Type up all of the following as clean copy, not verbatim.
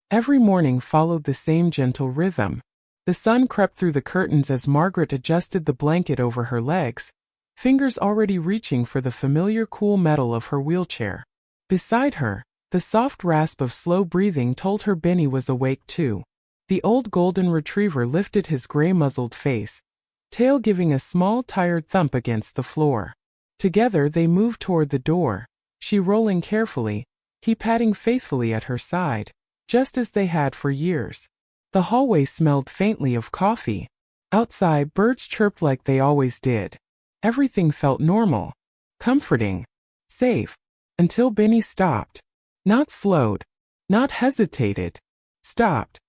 Every morning followed the same gentle rhythm. The sun crept through the curtains as Margaret adjusted the blanket over her legs, fingers already reaching for the familiar cool metal of her wheelchair. Beside her, the soft rasp of slow breathing told her Benny was awake too. The old golden retriever lifted his gray-muzzled face, tail giving a small tired thump against the floor. Together they moved toward the door, she rolling carefully, he padding faithfully at her side, just as they had for years. The hallway smelled faintly of coffee. Outside, birds chirped like they always did. Everything felt normal, comforting, safe, until Benny stopped. Not slowed, not hesitated. Stopped.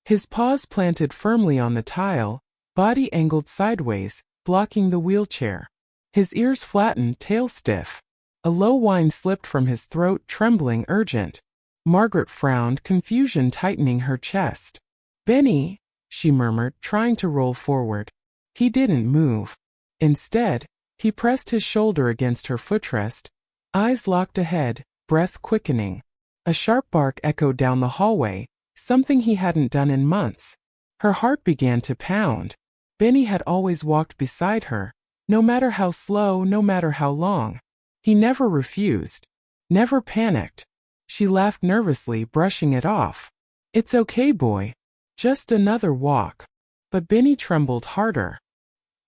His paws planted firmly on the tile, body angled sideways, blocking the wheelchair. His ears flattened, tail stiff. A low whine slipped from his throat, trembling, urgent. Margaret frowned, confusion tightening her chest. "Benny," she murmured, trying to roll forward. He didn't move. Instead, he pressed his shoulder against her footrest, eyes locked ahead, breath quickening. A sharp bark echoed down the hallway, something he hadn't done in months. Her heart began to pound. Benny had always walked beside her, no matter how slow, no matter how long. He never refused, never panicked. She laughed nervously, brushing it off. "It's okay, boy. Just another walk." But Benny trembled harder.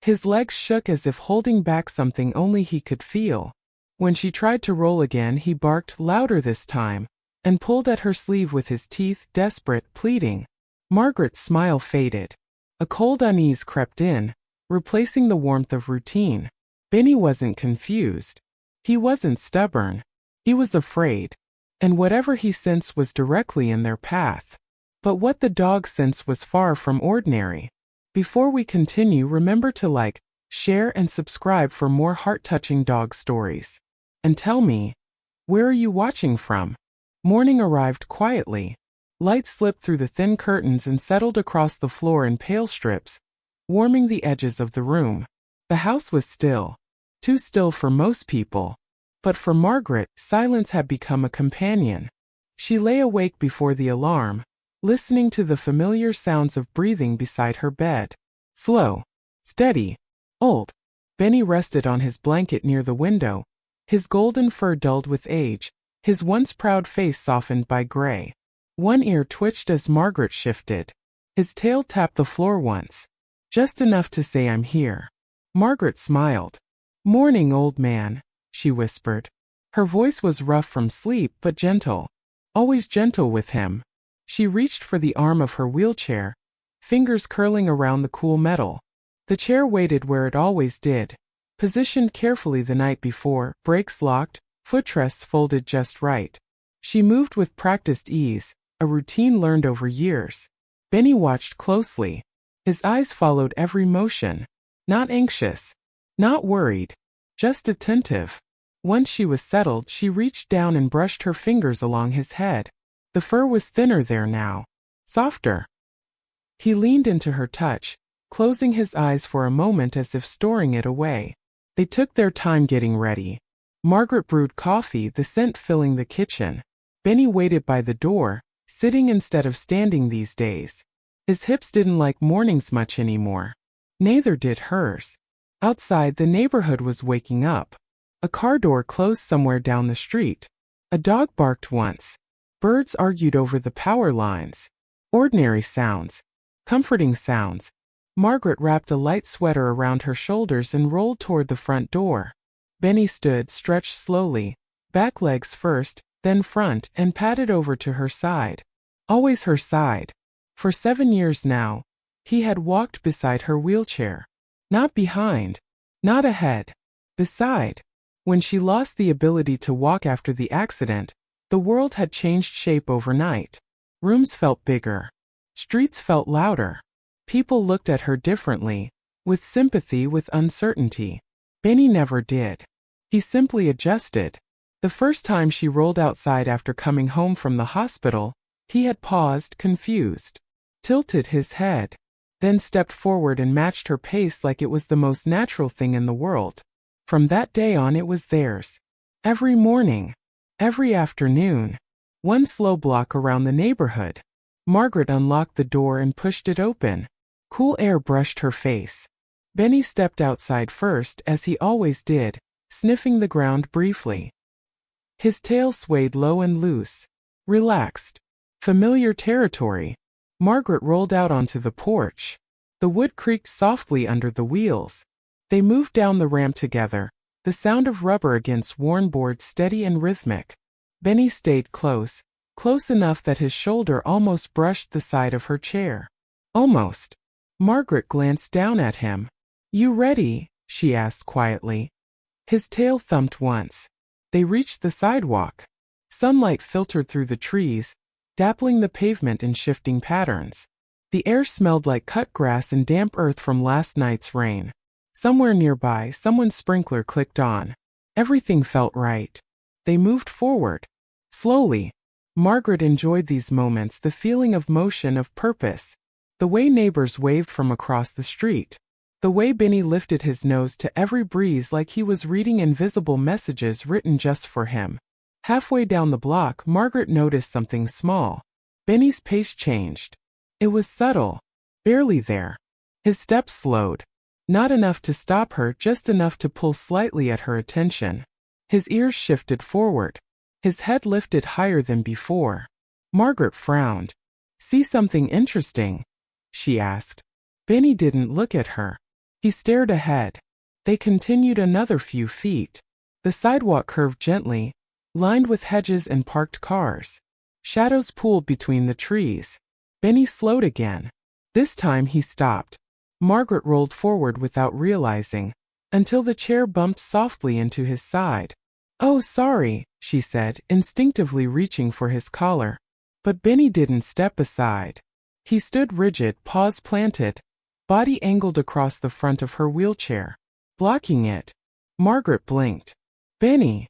His legs shook as if holding back something only he could feel. When she tried to roll again, he barked, louder this time, and pulled at her sleeve with his teeth, desperate, pleading. Margaret's smile faded. A cold unease crept in, replacing the warmth of routine. Benny wasn't confused. He wasn't stubborn. He was afraid. And whatever he sensed was directly in their path. But what the dog sensed was far from ordinary. Before we continue, remember to like, share, and subscribe for more heart-touching dog stories. And tell me, where are you watching from? Morning arrived quietly. Light slipped through the thin curtains and settled across the floor in pale strips, warming the edges of the room. The house was still. Too still for most people. But for Margaret, silence had become a companion. She lay awake before the alarm, listening to the familiar sounds of breathing beside her bed. Slow, steady, old. Benny rested on his blanket near the window, his golden fur dulled with age, his once proud face softened by gray. One ear twitched as Margaret shifted. His tail tapped the floor once, just enough to say, "I'm here." Margaret smiled. "Morning, old man," she whispered. Her voice was rough from sleep but gentle. Always gentle with him. She reached for the arm of her wheelchair, fingers curling around the cool metal. The chair waited where it always did, positioned carefully the night before, brakes locked, footrests folded just right. She moved with practiced ease, a routine learned over years. Benny watched closely. His eyes followed every motion. Not anxious, not worried, just attentive. Once she was settled, she reached down and brushed her fingers along his head. The fur was thinner there now, softer. He leaned into her touch, closing his eyes for a moment as if storing it away. They took their time getting ready. Margaret brewed coffee, the scent filling the kitchen. Benny waited by the door, sitting instead of standing these days. His hips didn't like mornings much anymore. Neither did hers. Outside, the neighborhood was waking up. A car door closed somewhere down the street. A dog barked once. Birds argued over the power lines. Ordinary sounds. Comforting sounds. Margaret wrapped a light sweater around her shoulders and rolled toward the front door. Benny stood, stretched slowly, back legs first, then front, and padded over to her side. Always her side. For 7 years now, he had walked beside her wheelchair. Not behind. Not ahead. Beside. When she lost the ability to walk after the accident, the world had changed shape overnight. Rooms felt bigger. Streets felt louder. People looked at her differently, with sympathy, with uncertainty. Benny never did. He simply adjusted. The first time she rolled outside after coming home from the hospital, he had paused, confused, tilted his head, then stepped forward and matched her pace like it was the most natural thing in the world. From that day on, it was theirs. Every morning, every afternoon, one slow block around the neighborhood. Margaret unlocked the door and pushed it open. Cool air brushed her face. Benny stepped outside first, as he always did, sniffing the ground briefly. His tail swayed low and loose. Relaxed. Familiar territory. Margaret rolled out onto the porch. The wood creaked softly under the wheels. They moved down the ramp together, the sound of rubber against worn board steady and rhythmic. Benny stayed close enough that his shoulder almost brushed the side of her chair. Almost. Margaret glanced down at him. "You ready?" she asked quietly. His tail thumped once. They reached the sidewalk. Sunlight filtered through the trees, dappling the pavement in shifting patterns. The air smelled like cut grass and damp earth from last night's rain. Somewhere nearby, someone's sprinkler clicked on. Everything felt right. They moved forward. Slowly. Margaret enjoyed these moments, the feeling of motion, of purpose. The way neighbors waved from across the street. The way Benny lifted his nose to every breeze like he was reading invisible messages written just for him. Halfway down the block, Margaret noticed something small. Benny's pace changed. It was subtle. Barely there. His steps slowed. Not enough to stop her, just enough to pull slightly at her attention. His ears shifted forward. His head lifted higher than before. Margaret frowned. "See something interesting?" she asked. Benny didn't look at her. He stared ahead. They continued another few feet. The sidewalk curved gently, lined with hedges and parked cars. Shadows pooled between the trees. Benny slowed again. This time he stopped. Margaret rolled forward without realizing, until the chair bumped softly into his side. "Oh, sorry," she said, instinctively reaching for his collar. But Benny didn't step aside. He stood rigid, paws planted, body angled across the front of her wheelchair, blocking it. Margaret blinked. "Benny!"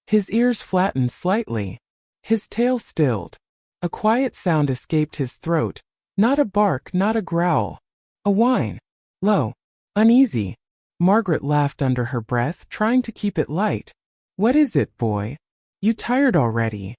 His ears flattened slightly. His tail stilled. A quiet sound escaped his throat, not a bark, not a growl. A whine. Low. Uneasy. Margaret laughed under her breath, trying to keep it light. "What is it, boy? You tired already?"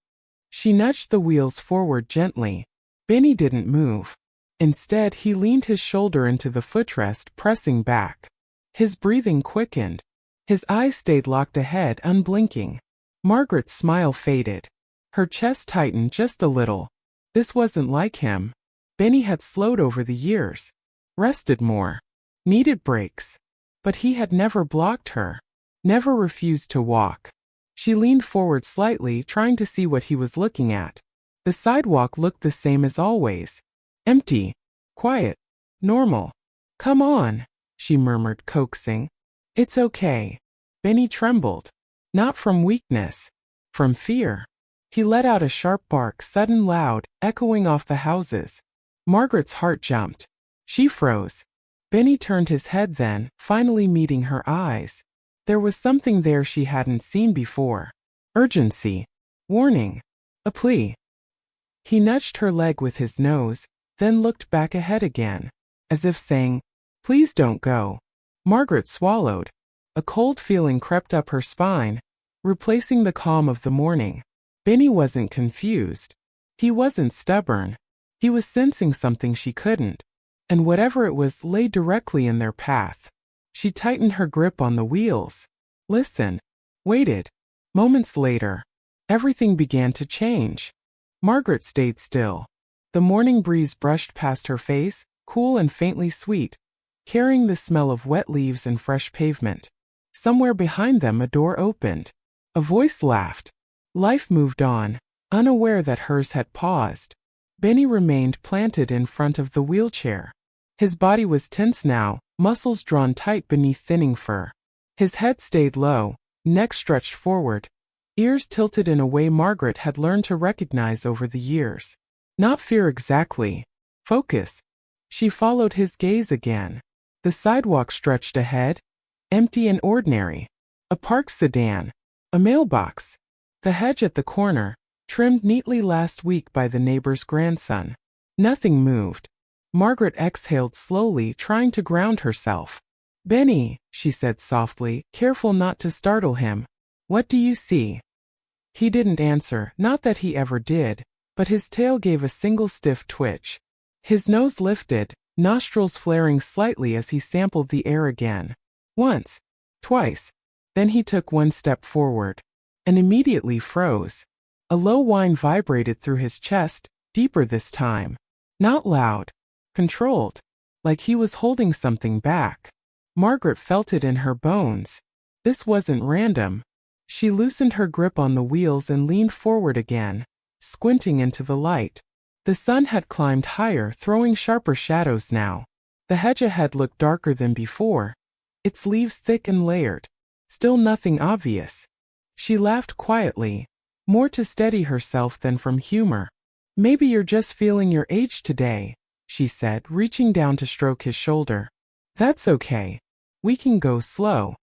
She nudged the wheels forward gently. Benny didn't move. Instead, he leaned his shoulder into the footrest, pressing back. His breathing quickened. His eyes stayed locked ahead, unblinking. Margaret's smile faded. Her chest tightened just a little. This wasn't like him. Benny had slowed over the years. Rested more. Needed breaks. But he had never blocked her. Never refused to walk. She leaned forward slightly, trying to see what he was looking at. The sidewalk looked the same as always. Empty. Quiet. Normal. "Come on," she murmured, coaxing. "It's okay." Benny trembled. Not from weakness. From fear. He let out a sharp bark, sudden, loud, echoing off the houses. Margaret's heart jumped. She froze. Benny turned his head then, finally meeting her eyes. There was something there she hadn't seen before. Urgency. Warning. A plea. He nudged her leg with his nose, then looked back ahead again, as if saying, "Please don't go." Margaret swallowed. A cold feeling crept up her spine, replacing the calm of the morning. Benny wasn't confused. He wasn't stubborn. He was sensing something she couldn't, and whatever it was lay directly in their path. She tightened her grip on the wheels. Listened. Waited. Moments later, everything began to change. Margaret stayed still. The morning breeze brushed past her face, cool and faintly sweet, carrying the smell of wet leaves and fresh pavement. Somewhere behind them a door opened. A voice laughed. Life moved on, unaware that hers had paused. Benny remained planted in front of the wheelchair. His body was tense now, muscles drawn tight beneath thinning fur. His head stayed low, neck stretched forward, ears tilted in a way Margaret had learned to recognize over the years. Not fear exactly. Focus. She followed his gaze again. The sidewalk stretched ahead, empty and ordinary. A parked sedan. A mailbox. The hedge at the corner, trimmed neatly last week by the neighbor's grandson. Nothing moved. Margaret exhaled slowly, trying to ground herself. "Benny," she said softly, careful not to startle him. "What do you see?" He didn't answer, not that he ever did. but his tail gave a single stiff twitch. His nose lifted, nostrils flaring slightly as he sampled the air again. Once, twice. Then he took one step forward. And immediately froze. A low whine vibrated through his chest, deeper this time. Not loud. Controlled. Like he was holding something back. Margaret felt it in her bones. This wasn't random. She loosened her grip on the wheels and leaned forward again, squinting into the light. The sun had climbed higher, throwing sharper shadows now. The hedge ahead looked darker than before, its leaves thick and layered. Still nothing obvious. She laughed quietly, more to steady herself than from humor. "Maybe you're just feeling your age today," she said, reaching down to stroke his shoulder. "That's okay. We can go slow."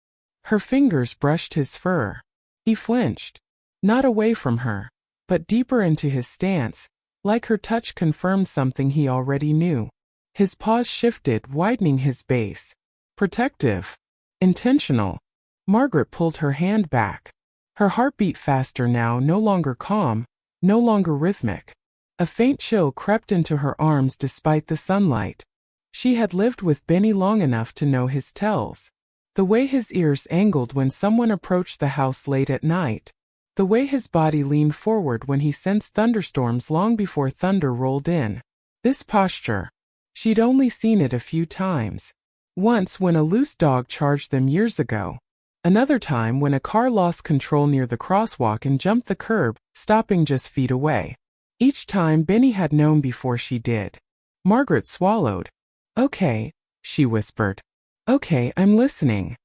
Her fingers brushed his fur. He flinched. Not away from her, but deeper into his stance, like her touch confirmed something he already knew. His paws shifted, widening his base. Protective. Intentional. Margaret pulled her hand back. Her heart beat faster now, no longer calm, no longer rhythmic. A faint chill crept into her arms despite the sunlight. She had lived with Benny long enough to know his tells. The way his ears angled when someone approached the house late at night. The way his body leaned forward when he sensed thunderstorms long before thunder rolled in. This posture. She'd only seen it a few times. Once when a loose dog charged them years ago. Another time when a car lost control near the crosswalk and jumped the curb, stopping just feet away. Each time Benny had known before she did. Margaret swallowed. "Okay," she whispered. "Okay, I'm listening."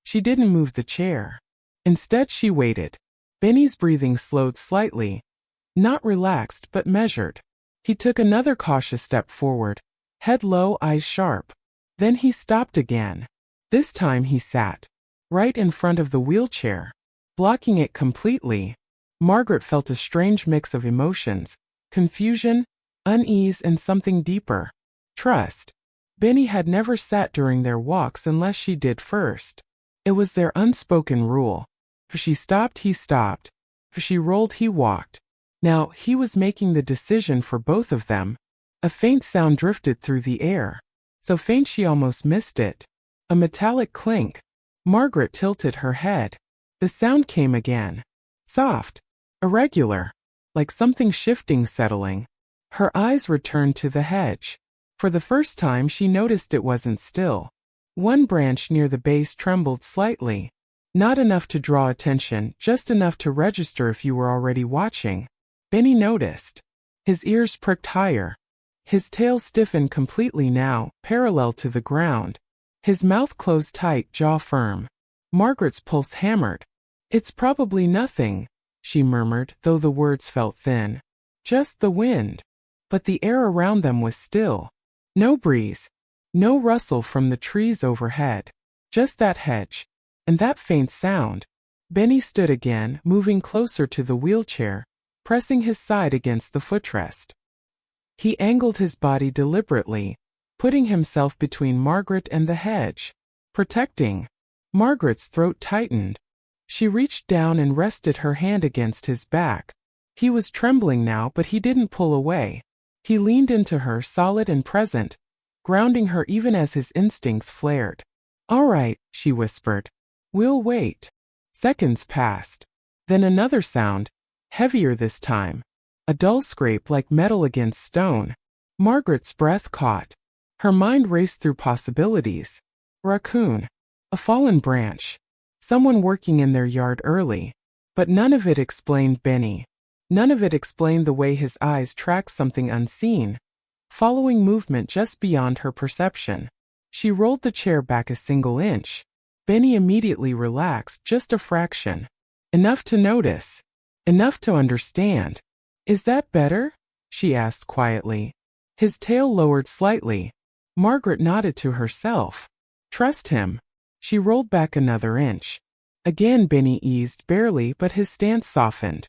She didn't move the chair. Instead she waited. Benny's breathing slowed slightly. Not relaxed but measured. He took another cautious step forward, head low, eyes sharp. Then he stopped again. This time he sat. Right in front of the wheelchair. Blocking it completely. Margaret felt a strange mix of emotions. Confusion, unease, and something deeper. Trust. Benny had never sat during their walks unless she did first. It was their unspoken rule. If she stopped, he stopped. If she rolled, he walked. Now, he was making the decision for both of them. A faint sound drifted through the air. So faint she almost missed it. A metallic clink. Margaret tilted her head. The sound came again. Soft. Irregular. Like something shifting, settling. Her eyes returned to the hedge. For the first time she noticed it wasn't still. One branch near the base trembled slightly. Not enough to draw attention, just enough to register if you were already watching. Benny noticed. His ears pricked higher. His tail stiffened completely now, parallel to the ground. His mouth closed tight, jaw firm. Margaret's pulse hammered. "It's probably nothing," she murmured, though the words felt thin. "Just the wind." But the air around them was still. No breeze. No rustle from the trees overhead. Just that hedge. And that faint sound. Benny stood again, moving closer to the wheelchair, pressing his side against the footrest. He angled his body deliberately, putting himself between Margaret and the hedge. Protecting. Margaret's throat tightened. She reached down and rested her hand against his back. He was trembling now, but he didn't pull away. He leaned into her, solid and present, grounding her even as his instincts flared. "All right," she whispered. "We'll wait." Seconds passed. Then another sound, heavier this time. A dull scrape like metal against stone. Margaret's breath caught. Her mind raced through possibilities. Raccoon. A fallen branch. Someone working in their yard early. But none of it explained Benny. None of it explained the way his eyes tracked something unseen, following movement just beyond her perception. She rolled the chair back a single inch. Benny immediately relaxed, just a fraction. Enough to notice. Enough to understand. "Is that better?" she asked quietly. His tail lowered slightly. Margaret nodded to herself. Trust him. She rolled back another inch. Again Benny eased, barely, but his stance softened.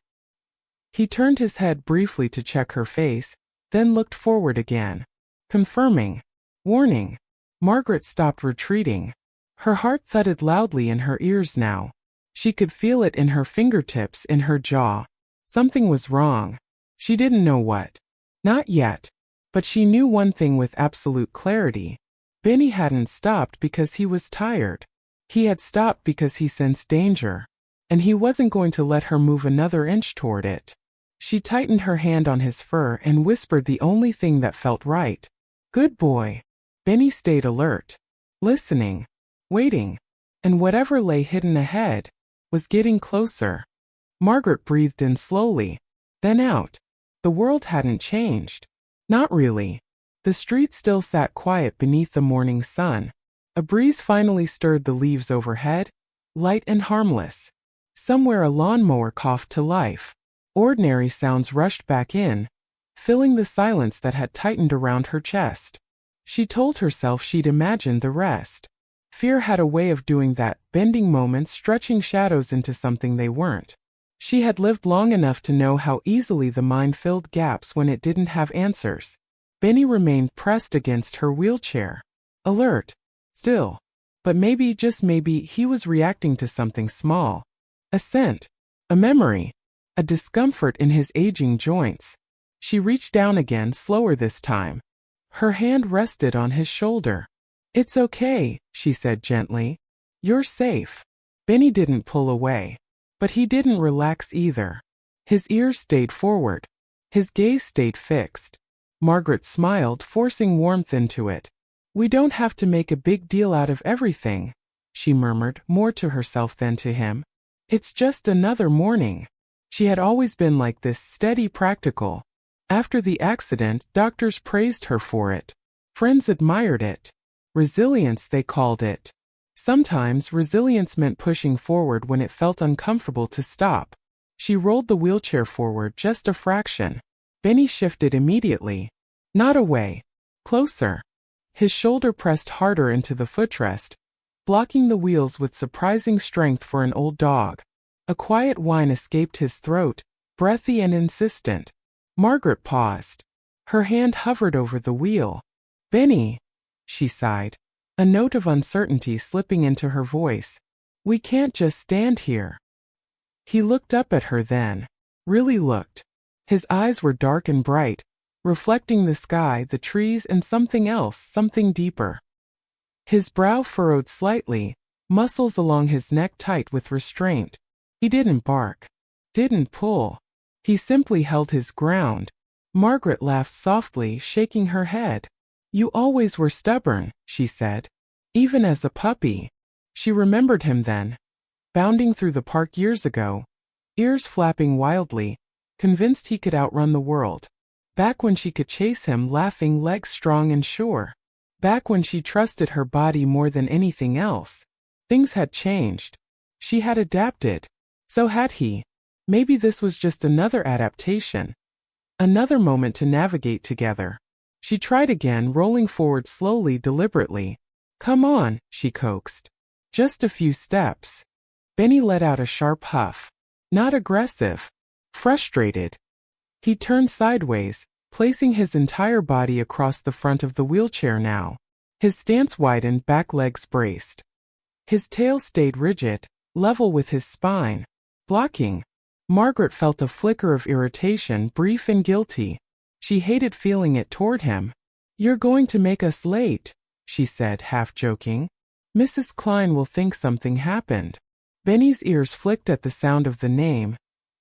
He turned his head briefly to check her face, then looked forward again. Confirming. Warning. Margaret stopped retreating. Her heart thudded loudly in her ears now. She could feel it in her fingertips, in her jaw. Something was wrong. She didn't know what. Not yet. But she knew one thing with absolute clarity. Benny hadn't stopped because he was tired. He had stopped because he sensed danger. And he wasn't going to let her move another inch toward it. She tightened her hand on his fur and whispered the only thing that felt right. Good boy. Benny stayed alert. Listening. Waiting. And whatever lay hidden ahead was getting closer. Margaret breathed in slowly. Then out. The world hadn't changed. Not really. The street still sat quiet beneath the morning sun. A breeze finally stirred the leaves overhead, light and harmless. Somewhere a lawnmower coughed to life. Ordinary sounds rushed back in, filling the silence that had tightened around her chest. She told herself she'd imagined the rest. Fear had a way of doing that, bending moments, stretching shadows into something they weren't. She had lived long enough to know how easily the mind filled gaps when it didn't have answers. Benny remained pressed against her wheelchair. Alert. Still. But maybe, just maybe, he was reacting to something small. A scent. A memory. A discomfort in his aging joints. She reached down again, slower this time. Her hand rested on his shoulder. It's okay, she said gently. You're safe. Benny didn't pull away. But he didn't relax either. His ears stayed forward. His gaze stayed fixed. Margaret smiled, forcing warmth into it. We don't have to make a big deal out of everything, she murmured, more to herself than to him. It's just another morning. She had always been like this, steady, practical. After the accident, doctors praised her for it. Friends admired it. Resilience, they called it. Sometimes resilience meant pushing forward when it felt uncomfortable to stop. She rolled the wheelchair forward just a fraction. Benny shifted immediately. Not away. Closer. His shoulder pressed harder into the footrest, blocking the wheels with surprising strength for an old dog. A quiet whine escaped his throat, breathy and insistent. Margaret paused. Her hand hovered over the wheel. Benny, she sighed, a note of uncertainty slipping into her voice. We can't just stand here. He looked up at her then. Really looked. His eyes were dark and bright, reflecting the sky, the trees, and something else, something deeper. His brow furrowed slightly, muscles along his neck tight with restraint. He didn't bark. Didn't pull. He simply held his ground. Margaret laughed softly, shaking her head. You always were stubborn, she said. Even as a puppy. She remembered him then. Bounding through the park years ago. Ears flapping wildly, convinced he could outrun the world. Back when she could chase him, laughing, legs strong and sure. Back when she trusted her body more than anything else. Things had changed. She had adapted. So had he. Maybe this was just another adaptation. Another moment to navigate together. She tried again, rolling forward slowly, deliberately. Come on, she coaxed. Just a few steps. Benny let out a sharp huff. Not aggressive. Frustrated. He turned sideways, placing his entire body across the front of the wheelchair now. His stance widened, back legs braced. His tail stayed rigid, level with his spine. Blocking. Margaret felt a flicker of irritation, brief and guilty. She hated feeling it toward him. You're going to make us late, she said, half joking. Mrs. Klein will think something happened. Benny's ears flicked at the sound of the name,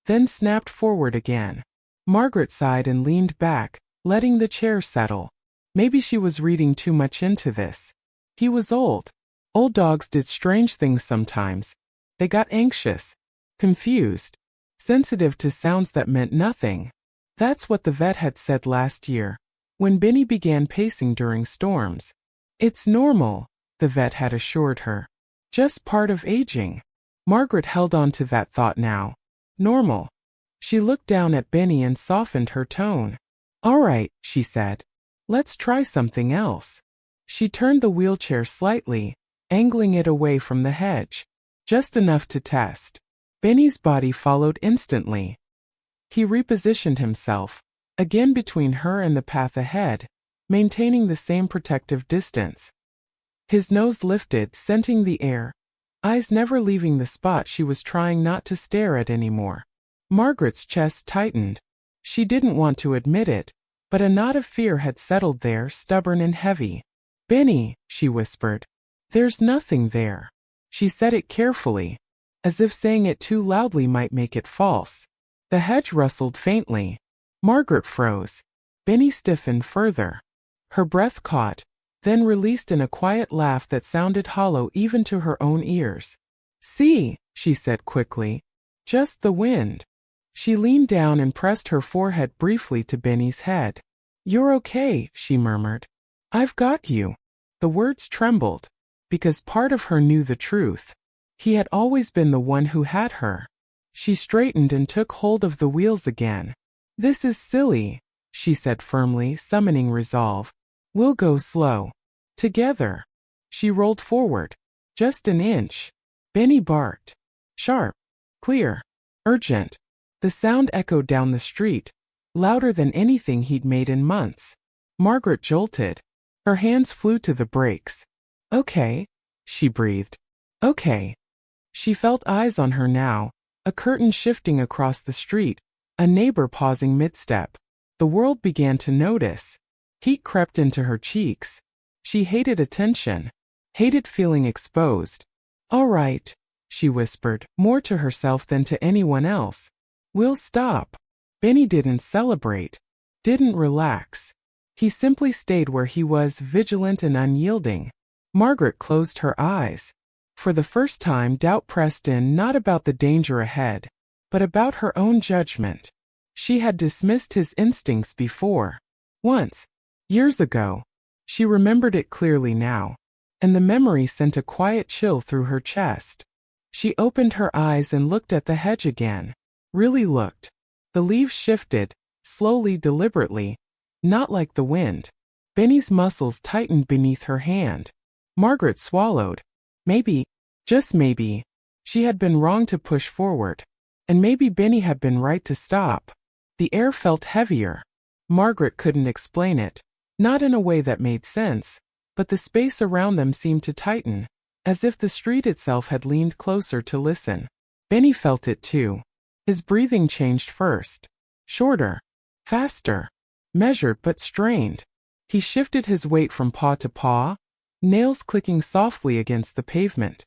then snapped forward again. Margaret sighed and leaned back, letting the chair settle. Maybe she was reading too much into this. He was old. Old dogs did strange things sometimes. They got anxious, confused, sensitive to sounds that meant nothing. That's what the vet had said last year, when Benny began pacing during storms. It's normal, the vet had assured her. Just part of aging. Margaret held on to that thought now. Normal. She looked down at Benny and softened her tone. All right, she said. Let's try something else. She turned the wheelchair slightly, angling it away from the hedge. Just enough to test. Benny's body followed instantly. He repositioned himself, again between her and the path ahead, maintaining the same protective distance. His nose lifted, scenting the air, eyes never leaving the spot she was trying not to stare at anymore. Margaret's chest tightened. She didn't want to admit it, but a knot of fear had settled there, stubborn and heavy. "Benny," she whispered. "There's nothing there." She said it carefully, as if saying it too loudly might make it false. The hedge rustled faintly. Margaret froze. Benny stiffened further. Her breath caught, then released in a quiet laugh that sounded hollow even to her own ears. "See," she said quickly. "Just the wind." She leaned down and pressed her forehead briefly to Benny's head. "You're okay," she murmured. "I've got you." The words trembled, because part of her knew the truth. He had always been the one who had her. She straightened and took hold of the wheels again. "This is silly," she said firmly, summoning resolve. "We'll go slow. Together." She rolled forward. Just an inch. Benny barked. Sharp. Clear. Urgent. The sound echoed down the street, louder than anything he'd made in months. Margaret jolted. Her hands flew to the brakes. "Okay," she breathed. "Okay." She felt eyes on her now, a curtain shifting across the street, a neighbor pausing mid-step. The world began to notice. Heat crept into her cheeks. She hated attention, hated feeling exposed. "All right," she whispered, more to herself than to anyone else. "We'll stop." Benny didn't celebrate, didn't relax. He simply stayed where he was, vigilant and unyielding. Margaret closed her eyes. For the first time, doubt pressed in, not about the danger ahead, but about her own judgment. She had dismissed his instincts before. Once. Years ago. She remembered it clearly now, and the memory sent a quiet chill through her chest. She opened her eyes and looked at the hedge again. Really looked. The leaves shifted, slowly, deliberately, not like the wind. Benny's muscles tightened beneath her hand. Margaret swallowed. Maybe, just maybe, she had been wrong to push forward, and maybe Benny had been right to stop. The air felt heavier. Margaret couldn't explain it, not in a way that made sense, but the space around them seemed to tighten, as if the street itself had leaned closer to listen. Benny felt it too. His breathing changed first. Shorter. Faster. Measured but strained. He shifted his weight from paw to paw, nails clicking softly against the pavement.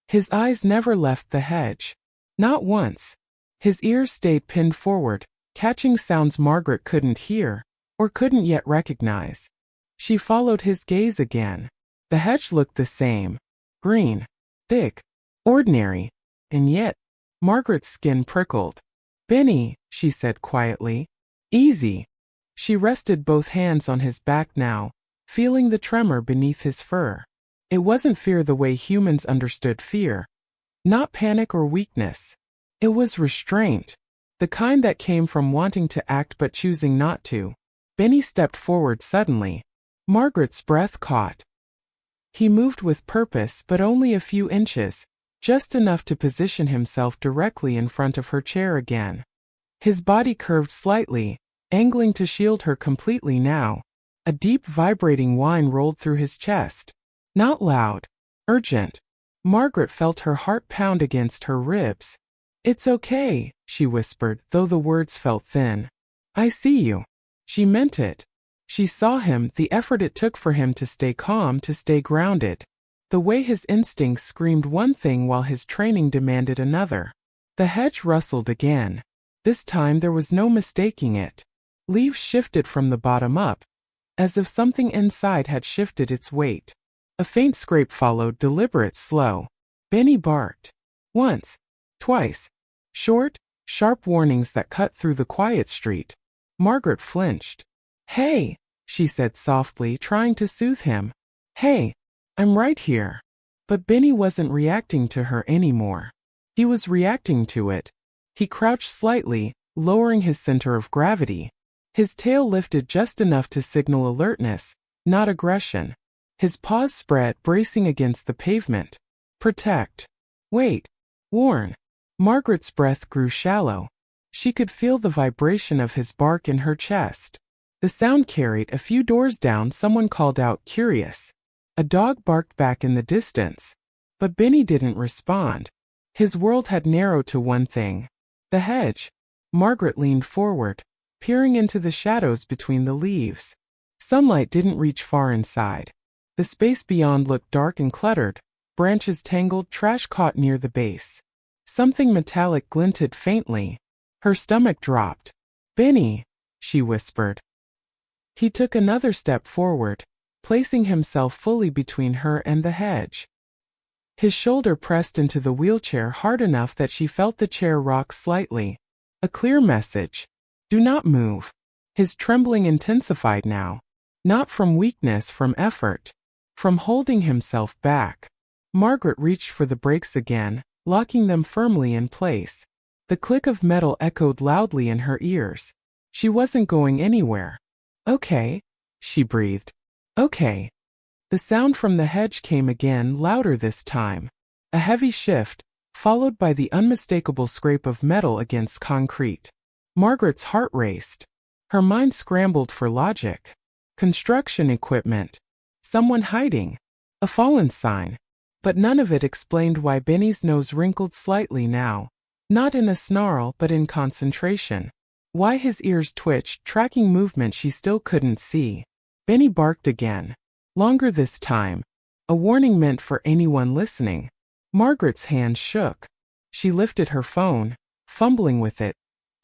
His eyes never left the hedge. Not once. His ears stayed pinned forward, catching sounds Margaret couldn't hear, or couldn't yet recognize. She followed his gaze again. The hedge looked the same. Green. Thick. Ordinary. And yet, Margaret's skin prickled. "Benny," she said quietly. "Easy." She rested both hands on his back now, feeling the tremor beneath his fur. It wasn't fear the way humans understood fear. Not panic or weakness. It was restraint. The kind that came from wanting to act but choosing not to. Benny stepped forward suddenly. Margaret's breath caught. He moved with purpose, but only a few inches, just enough to position himself directly in front of her chair again. His body curved slightly, angling to shield her completely now. A deep vibrating whine rolled through his chest. Not loud. Urgent. Margaret felt her heart pound against her ribs. "It's okay," she whispered, though the words felt thin. "I see you." She meant it. She saw him, the effort it took for him to stay calm, to stay grounded. The way his instincts screamed one thing while his training demanded another. The hedge rustled again. This time there was no mistaking it. Leaves shifted from the bottom up, as if something inside had shifted its weight. A faint scrape followed, deliberate, slow. Benny barked. Once. Twice. Short, sharp warnings that cut through the quiet street. Margaret flinched. "Hey," she said softly, trying to soothe him. "Hey, I'm right here." But Benny wasn't reacting to her anymore. He was reacting to it. He crouched slightly, lowering his center of gravity. His tail lifted just enough to signal alertness, not aggression. His paws spread, bracing against the pavement. Protect. Wait. Warn. Margaret's breath grew shallow. She could feel the vibration of his bark in her chest. The sound carried. A few doors down, someone called out, curious. A dog barked back in the distance. But Benny didn't respond. His world had narrowed to one thing. The hedge. Margaret leaned forward. peering into the shadows between the leaves. Sunlight didn't reach far inside. The space beyond looked dark and cluttered, branches tangled, trash caught near the base. Something metallic glinted faintly. Her stomach dropped. "Benny," she whispered. He took another step forward, placing himself fully between her and the hedge. His shoulder pressed into the wheelchair hard enough that she felt the chair rock slightly. A clear message. Do not move. His trembling intensified now. Not from weakness, from effort. From holding himself back. Margaret reached for the brakes again, locking them firmly in place. The click of metal echoed loudly in her ears. She wasn't going anywhere. "Okay," she breathed. "Okay." The sound from the hedge came again, louder this time. A heavy shift, followed by the unmistakable scrape of metal against concrete. Margaret's heart raced. Her mind scrambled for logic. Construction equipment. Someone hiding. A fallen sign. But none of it explained why Benny's nose wrinkled slightly now. Not in a snarl, but in concentration. Why his ears twitched, tracking movement she still couldn't see. Benny barked again. Longer this time. A warning meant for anyone listening. Margaret's hand shook. She lifted her phone, fumbling with it,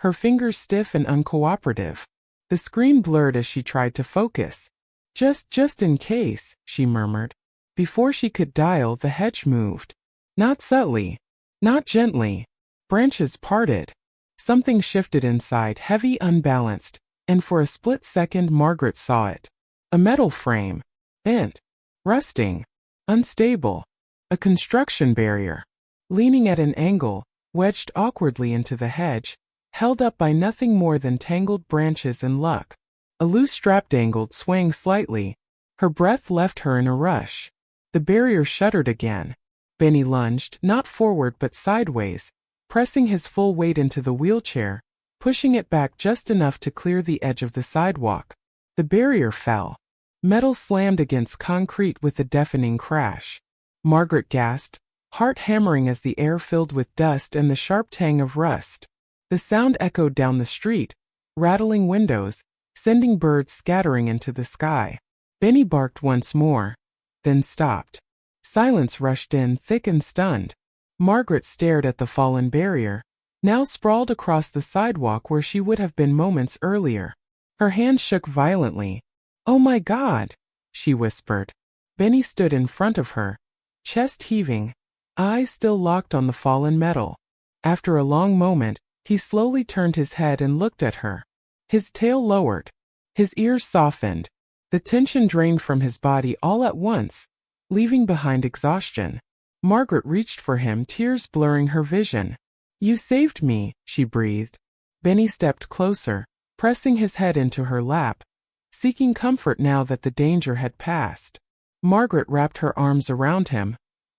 her fingers stiff and uncooperative. The screen blurred as she tried to focus. Just in case," she murmured. Before she could dial, the hedge moved. Not subtly. Not gently. Branches parted. Something shifted inside, heavy, unbalanced, and for a split second Margaret saw it. A metal frame. Bent. Rusting. Unstable. A construction barrier. Leaning at an angle, wedged awkwardly into the hedge, held up by nothing more than tangled branches and luck. A loose strap dangled, swaying slightly. Her breath left her in a rush. The barrier shuddered again. Benny lunged, not forward but sideways, pressing his full weight into the wheelchair, pushing it back just enough to clear the edge of the sidewalk. The barrier fell. Metal slammed against concrete with a deafening crash. Margaret gasped, heart hammering as the air filled with dust and the sharp tang of rust. The sound echoed down the street, rattling windows, sending birds scattering into the sky. Benny barked once more, then stopped. Silence rushed in, thick and stunned. Margaret stared at the fallen barrier, now sprawled across the sidewalk where she would have been moments earlier. Her hand shook violently. "Oh my God," she whispered. Benny stood in front of her, chest heaving, eyes still locked on the fallen metal. After a long moment, he slowly turned his head and looked at her. His tail lowered. His ears softened. The tension drained from his body all at once, leaving behind exhaustion. Margaret reached for him, tears blurring her vision. "You saved me," she breathed. Benny stepped closer, pressing his head into her lap, seeking comfort now that the danger had passed. Margaret wrapped her arms around him,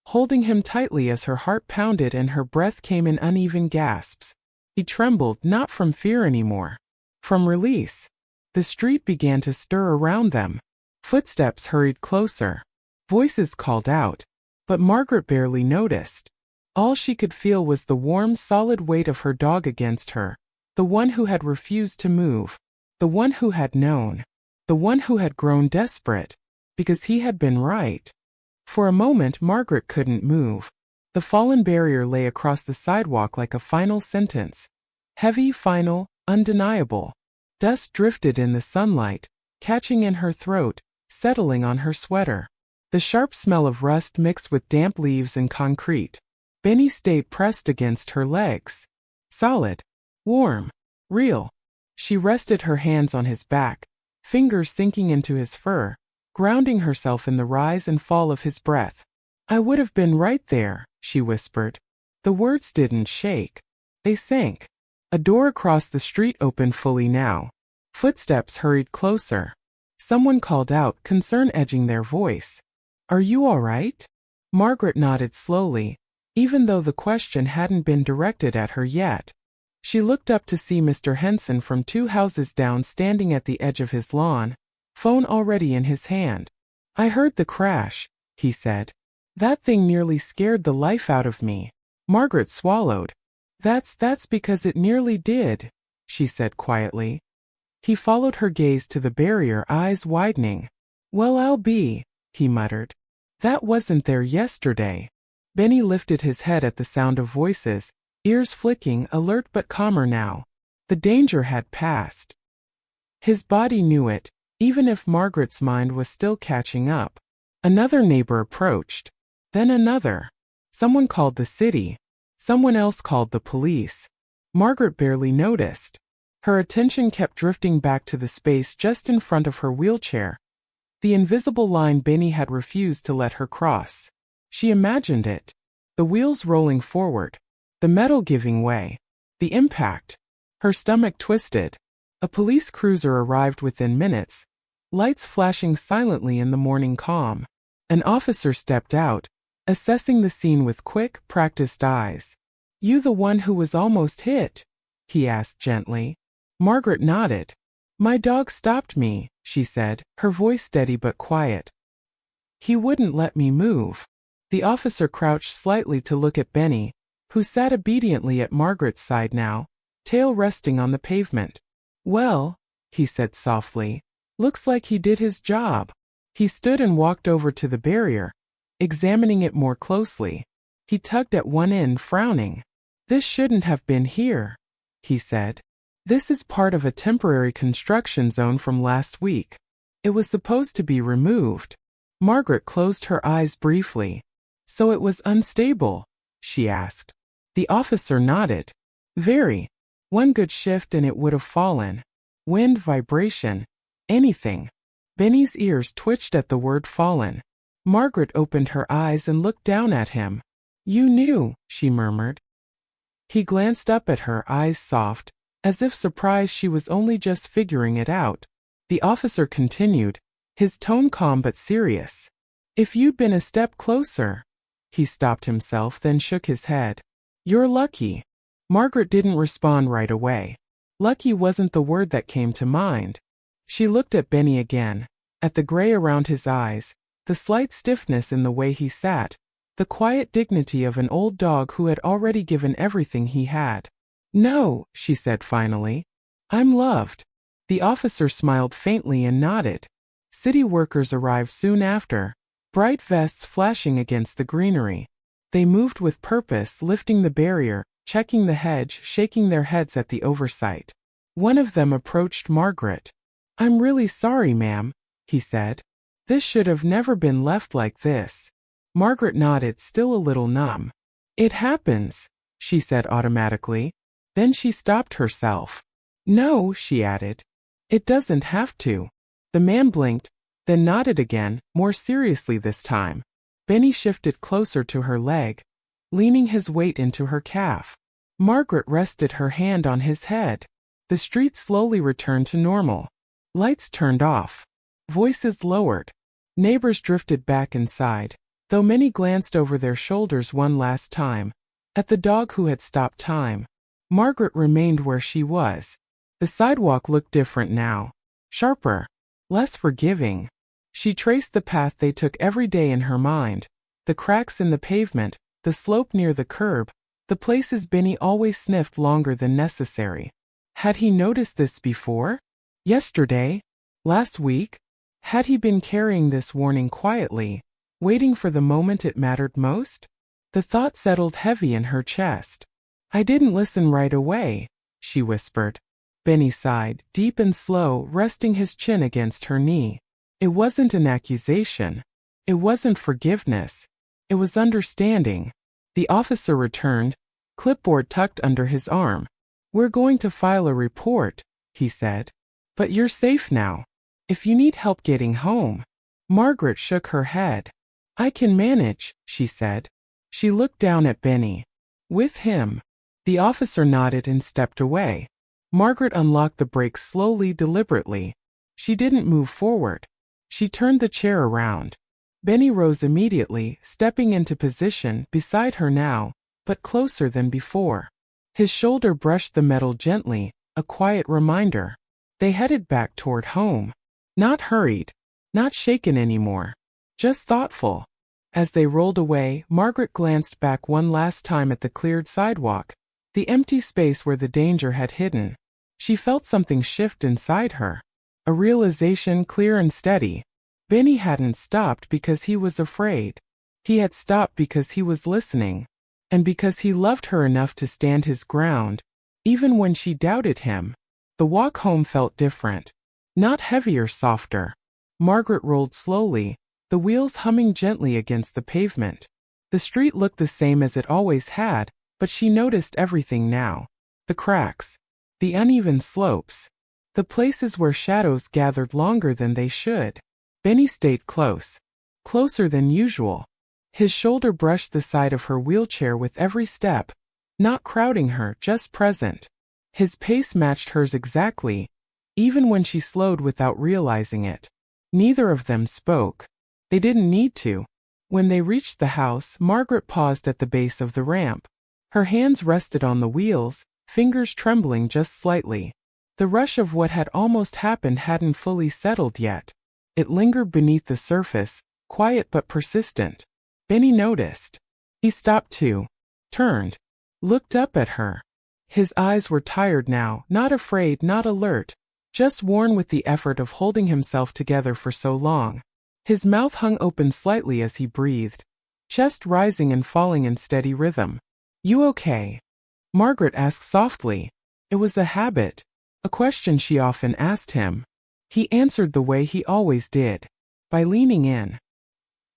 holding him tightly as her heart pounded and her breath came in uneven gasps. He trembled, not from fear anymore. From release. The street began to stir around them. Footsteps hurried closer. Voices called out. But Margaret barely noticed. All she could feel was the warm, solid weight of her dog against her, the one who had refused to move, the one who had known, the one who had grown desperate, because he had been right. For a moment Margaret couldn't move. The fallen barrier lay across the sidewalk like a final sentence. Heavy, final, undeniable. Dust drifted in the sunlight, catching in her throat, settling on her sweater. The sharp smell of rust mixed with damp leaves and concrete. Benny stayed pressed against her legs. Solid. Warm. Real. She rested her hands on his back, fingers sinking into his fur, grounding herself in the rise and fall of his breath. "I would have been right there," she whispered. The words didn't shake. They sank. A door across the street opened fully now. Footsteps hurried closer. Someone called out, concern edging their voice. "Are you all right?" Margaret nodded slowly, even though the question hadn't been directed at her yet. She looked up to see Mr. Henson from 2 houses down standing at the edge of his lawn, phone already in his hand. "I heard the crash," he said. "That thing nearly scared the life out of me." Margaret swallowed. That's because it nearly did," she said quietly. He followed her gaze to the barrier, eyes widening. "Well, I'll be," he muttered. "That wasn't there yesterday." Benny lifted his head at the sound of voices, ears flicking, alert but calmer now. The danger had passed. His body knew it, even if Margaret's mind was still catching up. Another neighbor approached. Then another. Someone called the city. Someone else called the police. Margaret barely noticed. Her attention kept drifting back to the space just in front of her wheelchair. The invisible line Benny had refused to let her cross. She imagined it. The wheels rolling forward. The metal giving way. The impact. Her stomach twisted. A police cruiser arrived within minutes, lights flashing silently in the morning calm. An officer stepped out, assessing the scene with quick, practiced eyes. "You the one who was almost hit?" he asked gently. Margaret nodded. "My dog stopped me," she said, her voice steady but quiet. "He wouldn't let me move." The officer crouched slightly to look at Benny, who sat obediently at Margaret's side now, tail resting on the pavement. "Well," he said softly, "looks like he did his job." He stood and walked over to the barrier, examining it more closely. He tugged at one end, frowning. "This shouldn't have been here," he said. "This is part of a temporary construction zone from last week. It was supposed to be removed." Margaret closed her eyes briefly. "So it was unstable?" she asked. The officer nodded. "Very. One good shift and it would have fallen. Wind, vibration, anything." Benny's ears twitched at the word fallen. Margaret opened her eyes and looked down at him. "You knew," she murmured. He glanced up at her, eyes soft, as if surprised she was only just figuring it out. The officer continued, his tone calm but serious. "If you'd been a step closer." He stopped himself, then shook his head. "You're lucky." Margaret didn't respond right away. Lucky wasn't the word that came to mind. She looked at Benny again, at the gray around his eyes, the slight stiffness in the way he sat, the quiet dignity of an old dog who had already given everything he had. "No," she said finally. "I'm loved." The officer smiled faintly and nodded. City workers arrived soon after, bright vests flashing against the greenery. They moved with purpose, lifting the barrier, checking the hedge, shaking their heads at the oversight. One of them approached Margaret. "I'm really sorry, ma'am," he said. "This should have never been left like this." Margaret nodded, still a little numb. "It happens," she said automatically. Then she stopped herself. "No," she added. "It doesn't have to." The man blinked, then nodded again, more seriously this time. Benny shifted closer to her leg, leaning his weight into her calf. Margaret rested her hand on his head. The street slowly returned to normal. Lights turned off. Voices lowered. Neighbors drifted back inside, though many glanced over their shoulders one last time, at the dog who had stopped time. Margaret remained where she was. The sidewalk looked different now. Sharper. Less forgiving. She traced the path they took every day in her mind. The cracks in the pavement, the slope near the curb, the places Benny always sniffed longer than necessary. Had he noticed this before? Yesterday? Last week? Had he been carrying this warning quietly, waiting for the moment it mattered most? The thought settled heavy in her chest. "I didn't listen right away," she whispered. Benny sighed, deep and slow, resting his chin against her knee. It wasn't an accusation. It wasn't forgiveness. It was understanding. The officer returned, clipboard tucked under his arm. "We're going to file a report," he said. "But you're safe now. If you need help getting home." Margaret shook her head. "I can manage," she said. She looked down at Benny. "With him." The officer nodded and stepped away. Margaret unlocked the brakes slowly, deliberately. She didn't move forward. She turned the chair around. Benny rose immediately, stepping into position beside her now, but closer than before. His shoulder brushed the metal gently, a quiet reminder. They headed back toward home. Not hurried, not shaken anymore, just thoughtful. As they rolled away, Margaret glanced back one last time at the cleared sidewalk, the empty space where the danger had hidden. She felt something shift inside her. A realization clear and steady. Benny hadn't stopped because he was afraid. He had stopped because he was listening. And because he loved her enough to stand his ground, even when she doubted him. The walk home felt different. Not heavier, softer. Margaret rolled slowly, the wheels humming gently against the pavement. The street looked the same as it always had, but she noticed everything now. The cracks. The uneven slopes. The places where shadows gathered longer than they should. Benny stayed close. Closer than usual. His shoulder brushed the side of her wheelchair with every step, not crowding her, just present. His pace matched hers exactly, even when she slowed without realizing it. Neither of them spoke. They didn't need to. When they reached the house, Margaret paused at the base of the ramp. Her hands rested on the wheels, fingers trembling just slightly. The rush of what had almost happened hadn't fully settled yet. It lingered beneath the surface, quiet but persistent. Benny noticed. He stopped too. Turned. Looked up at her. His eyes were tired now, not afraid, not alert, just worn with the effort of holding himself together for so long. His mouth hung open slightly as he breathed, chest rising and falling in steady rhythm. "You okay?" Margaret asked softly. It was a habit, a question she often asked him. He answered the way he always did, by leaning in.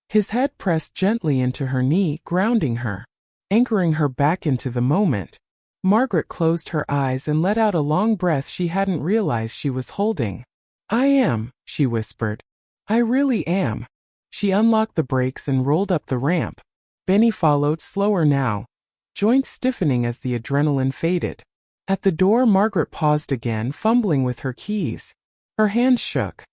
His head pressed gently into her knee, grounding her, anchoring her back into the moment. Margaret closed her eyes and let out a long breath she hadn't realized she was holding. "I am," she whispered. "I really am." She unlocked the brakes and rolled up the ramp. Benny followed, slower now, joints stiffening as the adrenaline faded. At the door, Margaret paused again, fumbling with her keys. Her hands shook.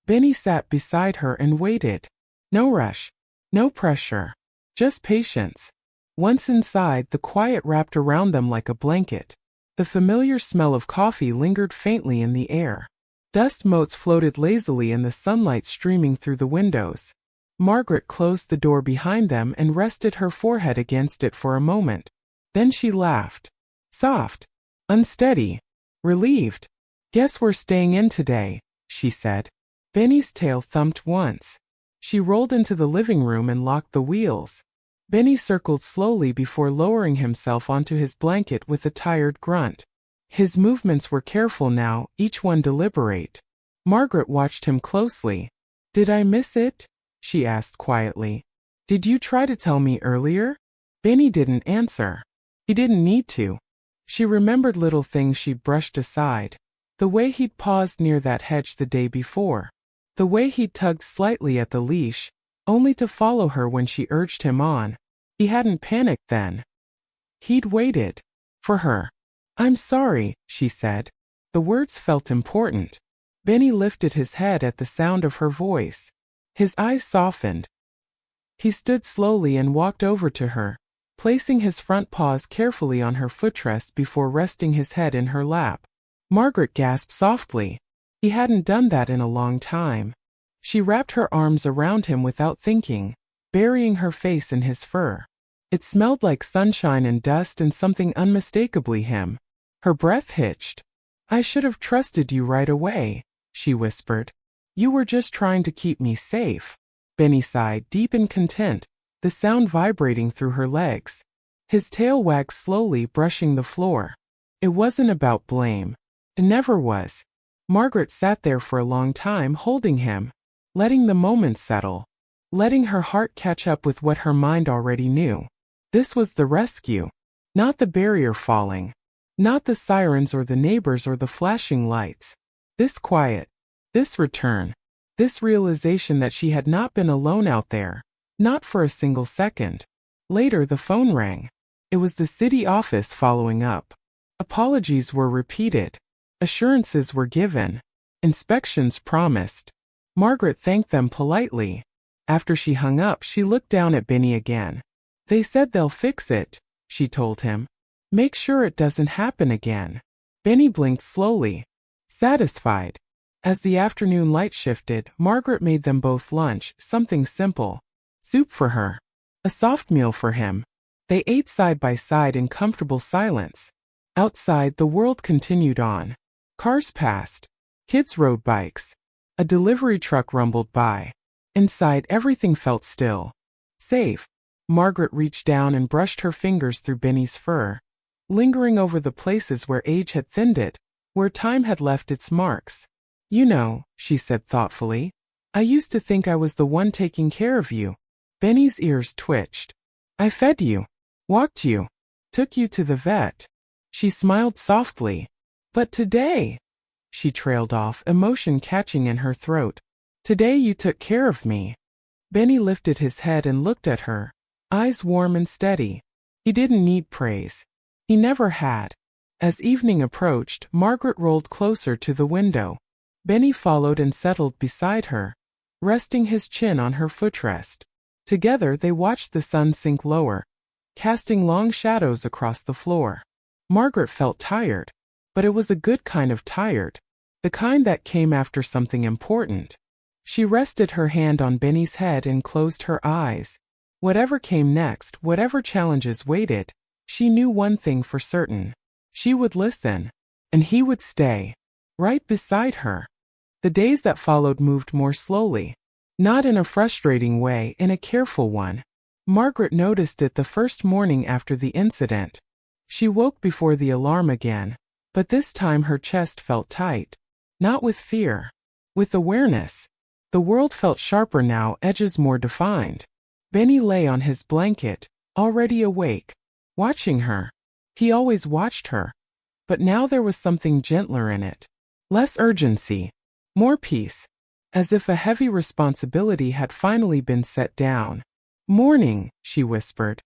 Benny sat beside her and waited. No rush, no pressure, just patience. Once inside, the quiet wrapped around them like a blanket. The familiar smell of coffee lingered faintly in the air. Dust motes floated lazily in the sunlight streaming through the windows. Margaret closed the door behind them and rested her forehead against it for a moment. Then she laughed. Soft. Unsteady. Relieved. "Guess we're staying in today," she said. Benny's tail thumped once. She rolled into the living room and locked the wheels. Benny circled slowly before lowering himself onto his blanket with a tired grunt. His movements were careful now, each one deliberate. Margaret watched him closely. "Did I miss it?" she asked quietly. "Did you try to tell me earlier?" Benny didn't answer. He didn't need to. She remembered little things she'd brushed aside. The way he'd paused near that hedge the day before. The way he'd tugged slightly at the leash, only to follow her when she urged him on. He hadn't panicked then. He'd waited. For her. "I'm sorry," she said. The words felt important. Benny lifted his head at the sound of her voice. His eyes softened. He stood slowly and walked over to her, placing his front paws carefully on her footrest before resting his head in her lap. Margaret gasped softly. He hadn't done that in a long time. She wrapped her arms around him without thinking, burying her face in his fur. It smelled like sunshine and dust and something unmistakably him. Her breath hitched. "I should have trusted you right away," she whispered. "You were just trying to keep me safe." Benny sighed, deep and content, the sound vibrating through her legs. His tail wagged slowly, brushing the floor. It wasn't about blame. It never was. Margaret sat there for a long time, holding him, letting the moment settle, letting her heart catch up with what her mind already knew. This was the rescue, not the barrier falling, not the sirens or the neighbors or the flashing lights. This quiet, this return, this realization that she had not been alone out there, not for a single second. Later the phone rang. It was the city office following up. Apologies were repeated. Assurances were given. Inspections promised. Margaret thanked them politely. After she hung up, she looked down at Benny again. "They said they'll fix it," she told him. "Make sure it doesn't happen again." Benny blinked slowly, satisfied. As the afternoon light shifted, Margaret made them both lunch, something simple. Soup for her. A soft meal for him. They ate side by side in comfortable silence. Outside, the world continued on. Cars passed. Kids rode bikes. A delivery truck rumbled by. Inside, everything felt still. Safe. Margaret reached down and brushed her fingers through Benny's fur, lingering over the places where age had thinned it, where time had left its marks. You know, she said thoughtfully, I used to think I was the one taking care of you. Benny's ears twitched. I fed you, walked you, took you to the vet. She smiled softly. But today, she trailed off, emotion catching in her throat. Today you took care of me. Benny lifted his head and looked at her, eyes warm and steady. He didn't need praise. He never had. As evening approached, Margaret rolled closer to the window. Benny followed and settled beside her, resting his chin on her footrest. Together they watched the sun sink lower, casting long shadows across the floor. Margaret felt tired, but it was a good kind of tired, the kind that came after something important. She rested her hand on Benny's head and closed her eyes. Whatever came next, whatever challenges waited, she knew one thing for certain. She would listen, and he would stay, right beside her. The days that followed moved more slowly, not in a frustrating way, in a careful one. Margaret noticed it the first morning after the incident. She woke before the alarm again, but this time her chest felt tight. Not with fear, with awareness. The world felt sharper now, edges more defined. Benny lay on his blanket, already awake, watching her. He always watched her, but now there was something gentler in it. Less urgency, more peace, as if a heavy responsibility had finally been set down. Morning, she whispered.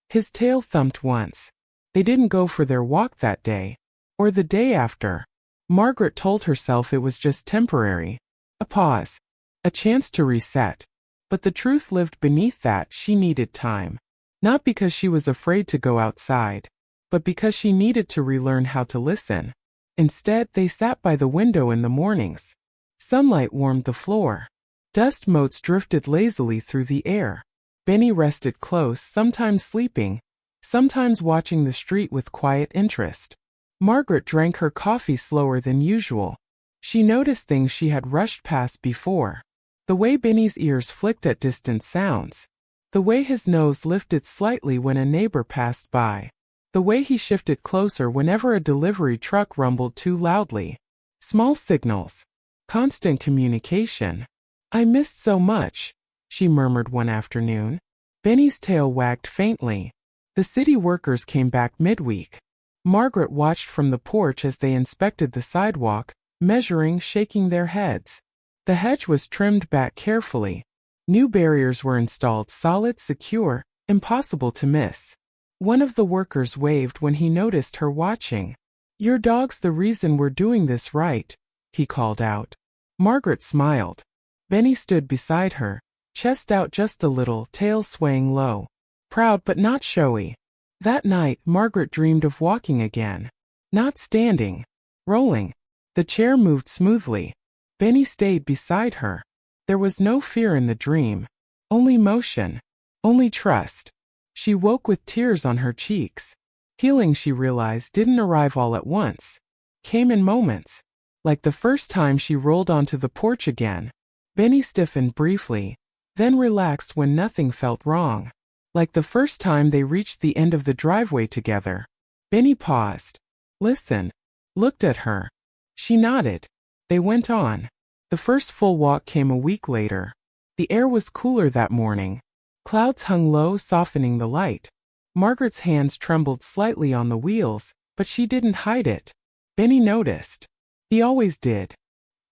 His tail thumped once. They didn't go for their walk that day, or the day after. Margaret told herself it was just temporary. A pause. A chance to reset. But the truth lived beneath that. She needed time. Not because she was afraid to go outside, but because she needed to relearn how to listen. Instead, they sat by the window in the mornings. Sunlight warmed the floor. Dust motes drifted lazily through the air. Benny rested close, sometimes sleeping, sometimes watching the street with quiet interest. Margaret drank her coffee slower than usual. She noticed things she had rushed past before. The way Benny's ears flicked at distant sounds. The way his nose lifted slightly when a neighbor passed by. The way he shifted closer whenever a delivery truck rumbled too loudly. Small signals. Constant communication. I missed so much, she murmured one afternoon. Benny's tail wagged faintly. The city workers came back midweek. Margaret watched from the porch as they inspected the sidewalk, measuring, shaking their heads. The hedge was trimmed back carefully. New barriers were installed, solid, secure, impossible to miss. One of the workers waved when he noticed her watching. Your dog's the reason we're doing this right, he called out. Margaret smiled. Benny stood beside her, chest out just a little, tail swaying low. Proud but not showy. That night, Margaret dreamed of walking again. Not standing. Rolling. The chair moved smoothly. Benny stayed beside her. There was no fear in the dream. Only motion. Only trust. She woke with tears on her cheeks. Healing, she realized, didn't arrive all at once. Came in moments. Like the first time she rolled onto the porch again. Benny stiffened briefly, then relaxed when nothing felt wrong. Like the first time they reached the end of the driveway together. Benny paused. Listened. Looked at her. She nodded. They went on. The first full walk came a week later. The air was cooler that morning. Clouds hung low, softening the light. Margaret's hands trembled slightly on the wheels, but she didn't hide it. Benny noticed. He always did.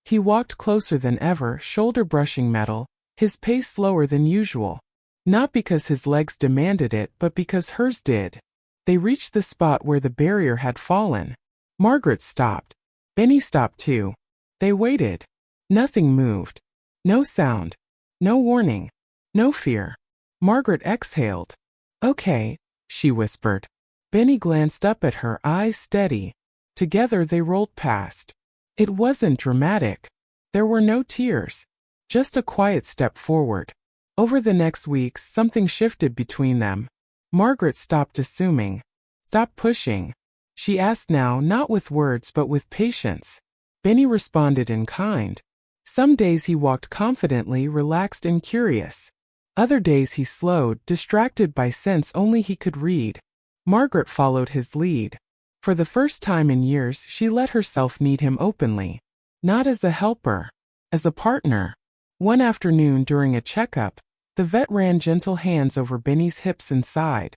He walked closer than ever, shoulder brushing metal, his pace slower than usual. Not because his legs demanded it, but because hers did. They reached the spot where the barrier had fallen. Margaret stopped. Benny stopped too. They waited. Nothing moved. No sound. No warning. No fear. Margaret exhaled. Okay, she whispered. Benny glanced up at her, eyes steady. Together they rolled past. It wasn't dramatic. There were no tears. Just a quiet step forward. Over the next weeks, something shifted between them. Margaret stopped assuming. Stopped pushing. She asked now, not with words but with patience. Benny responded in kind. Some days he walked confidently, relaxed and curious. Other days he slowed, distracted by scents only he could read. Margaret followed his lead. For the first time in years, she let herself need him openly. Not as a helper, as a partner. One afternoon during a checkup, the vet ran gentle hands over Benny's hips and sighed.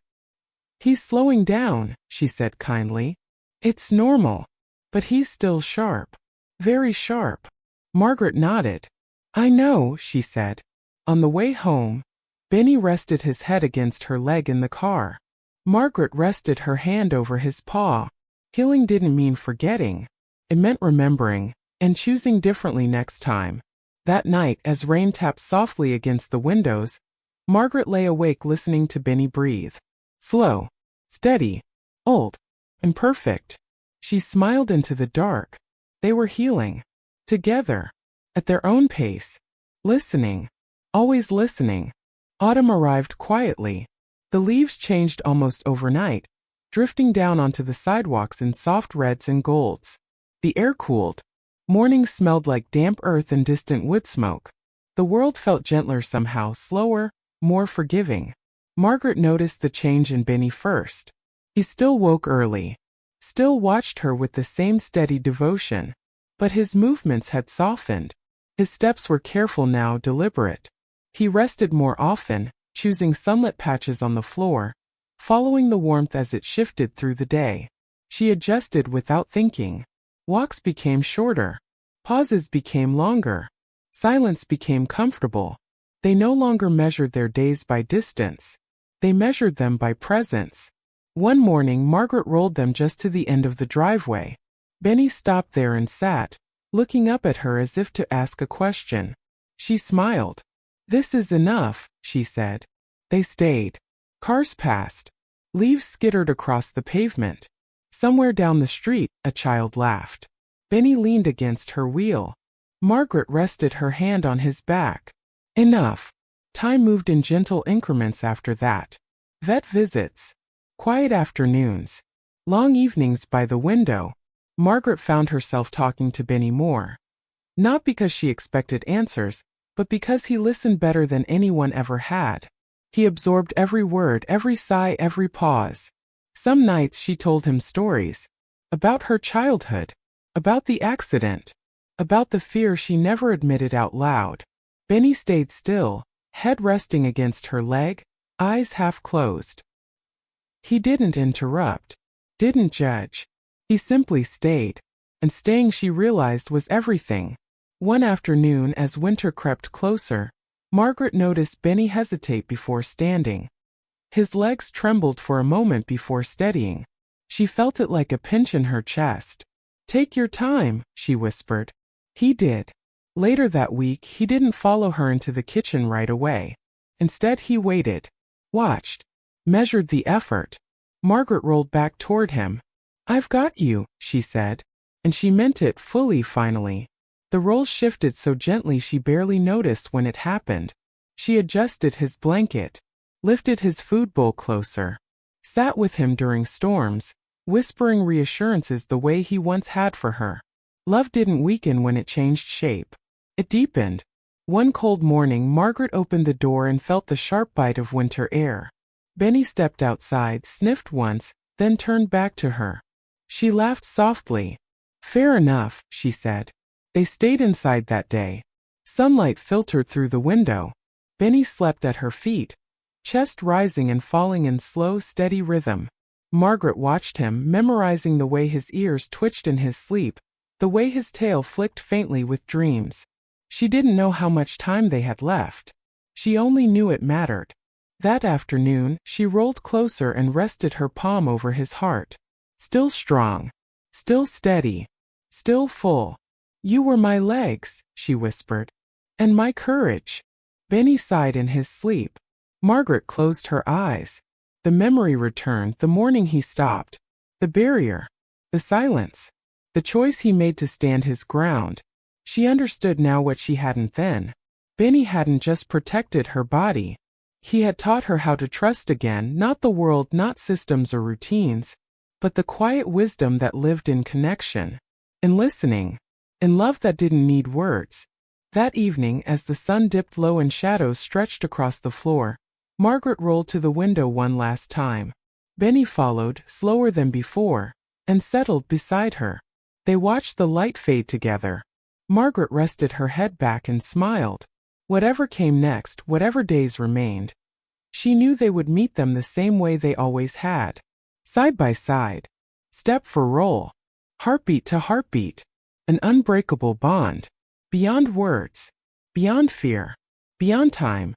"He's slowing down," she said kindly. "It's normal. But he's still sharp. Very sharp." Margaret nodded. "I know," she said. On the way home, Benny rested his head against her leg in the car. Margaret rested her hand over his paw. Healing didn't mean forgetting. It meant remembering, and choosing differently next time. That night, as rain tapped softly against the windows, Margaret lay awake listening to Benny breathe. Slow, steady, old, and perfect. She smiled into the dark. They were healing. Together. At their own pace. Listening. Always listening. Autumn arrived quietly. The leaves changed almost overnight, drifting down onto the sidewalks in soft reds and golds. The air cooled. Morning smelled like damp earth and distant wood smoke. The world felt gentler somehow, slower, more forgiving. Margaret noticed the change in Benny first. He still woke early. Still watched her with the same steady devotion. But his movements had softened. His steps were careful now, deliberate. He rested more often, choosing sunlit patches on the floor, following the warmth as it shifted through the day. She adjusted without thinking. Walks became shorter. Pauses became longer. Silence became comfortable. They no longer measured their days by distance. They measured them by presence. One morning, Margaret rolled them just to the end of the driveway. Benny stopped there and sat, looking up at her as if to ask a question. She smiled. "This is enough," she said. They stayed. Cars passed. Leaves skittered across the pavement. Somewhere down the street, a child laughed. Benny leaned against her wheel. Margaret rested her hand on his back. Enough. Time moved in gentle increments after that. Vet visits. Quiet afternoons. Long evenings by the window. Margaret found herself talking to Benny more. Not because she expected answers, but because he listened better than anyone ever had. He absorbed every word, every sigh, every pause. Some nights she told him stories. About her childhood. About the accident. About the fear she never admitted out loud. Benny stayed still, head resting against her leg, eyes half closed. He didn't interrupt. Didn't judge. He simply stayed. And staying, she realized, was everything. One afternoon, as winter crept closer, Margaret noticed Benny hesitate before standing. His legs trembled for a moment before steadying. She felt it like a pinch in her chest. "Take your time," she whispered. He did. Later that week, he didn't follow her into the kitchen right away. Instead, he waited. Watched. Measured the effort. Margaret rolled back toward him. "I've got you," she said. And she meant it fully finally. The roles shifted so gently she barely noticed when it happened. She adjusted his blanket. Lifted his food bowl closer. Sat with him during storms, whispering reassurances the way he once had for her. Love didn't weaken when it changed shape. It deepened. One cold morning, Margaret opened the door and felt the sharp bite of winter air. Benny stepped outside, sniffed once, then turned back to her. She laughed softly. "Fair enough," she said. They stayed inside that day. Sunlight filtered through the window. Benny slept at her feet, chest rising and falling in slow, steady rhythm. Margaret watched him, memorizing the way his ears twitched in his sleep, the way his tail flicked faintly with dreams. She didn't know how much time they had left. She only knew it mattered. That afternoon, she rolled closer and rested her palm over his heart. Still strong. Still steady. Still full. "You were my legs," she whispered. "And my courage." Benny sighed in his sleep. Margaret closed her eyes. The memory returned, the morning he stopped. The barrier. The silence. The choice he made to stand his ground. She understood now what she hadn't then. Benny hadn't just protected her body. He had taught her how to trust again, not the world, not systems or routines, but the quiet wisdom that lived in connection. In listening. in love that didn't need words. That evening, as the sun dipped low and shadows stretched across the floor, Margaret rolled to the window one last time. Benny followed, slower than before, and settled beside her. They watched the light fade together. Margaret rested her head back and smiled. Whatever came next, whatever days remained, she knew they would meet them the same way they always had. Side by side. Step for roll. Heartbeat to heartbeat. An unbreakable bond. Beyond words. Beyond fear. Beyond time.